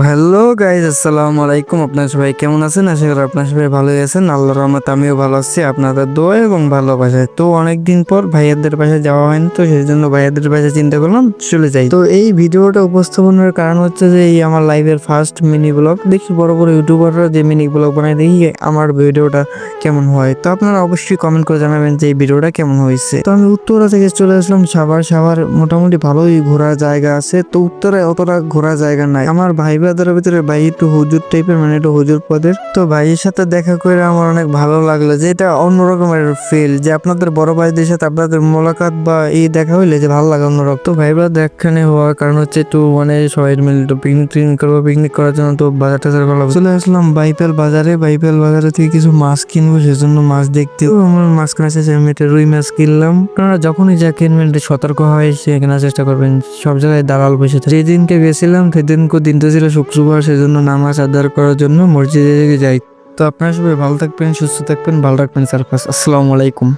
Hello guys, আসসালামু আলাইকুম। আপনার সবাই কেমন আছেন? আশা করি আপনার সবাই ভালোই আছেন। আল্লাহর রহমতে আমিও ভালো আছি, আপনাদের দোয়া এবং ভালোবাসায়। তো অনেকদিন পর ভাইয়াদের বাসায় যাওয়া হয়নি, তো সেই জন্য ভাইয়াদের বাসায় চিন্তা করলাম চলে যাই। তো এই ভিডিওটা উপস্থাপনের কারণ হচ্ছে যে এই আমার লাইফের ফার্স্ট মিনি ব্লগ। দেখি বড় বড় ইউটিউবাররা যে মিনি ব্লগ বানায়, দেখি আমার ভিডিওটা কেমন হয়। তো আপনারা অবশ্যই কমেন্ট করে জানাবেন যে এই ভিডিওটা কেমন হয়েছে। তো আমি উত্তরা থেকে চলে আসলাম সাভার। সাভার মোটামুটি ভালোই ঘোরার জায়গা আছে, তো উত্তরায় অতটা ঘোরার জায়গা নাই। আমার ভাই ব্রাদারের ভিতরে ভাই একটু হুজুর টাইপের, মানে একটু হুজুর পদের। তো ভাইয়ের সাথে দেখা করে আমার অনেক ভালো লাগলো, যে এটা অন্যরকমের ফিল, যে আপনাদের বড় ভাইদের সাথে আপনাদের মোলাকাত বা এই দেখা হইলে যে ভালো লাগে অন্যরকম। তো ভাই ব্রাদার একখানে হওয়ার কারণ হচ্ছে একটু মানে সবাই মিলে একটু পিকনিক করবো। পিকনিক করার জন্য তো বাজার টাজার করা চলে আসলাম বাইপেল বাজারে। বাইপেল বাজারে থেকে কিছু মাছ কিনবো, সেজন্য মাছ দেখতে আমার মাছ কেনার শেষে আমি একটা রুই মাছ কিনলাম। আপনারা যখনই যা কিনবেন একটু সতর্ক হয়ে সে কেনার চেষ্টা করবেন। সব জায়গায় দালাল বসে থাকে। যেদিনকে গেছিলাম সেদিনকে দিনটা ছিল শুক্রবার, সেজন্য নামাজ আদায় করার জন্য মসজিদে যাই। তো আপনারা সবাই ভালো থাকবেন, সুস্থ থাকবেন, ভালো রাখবেন সারফাস। আসসালামু আলাইকুম।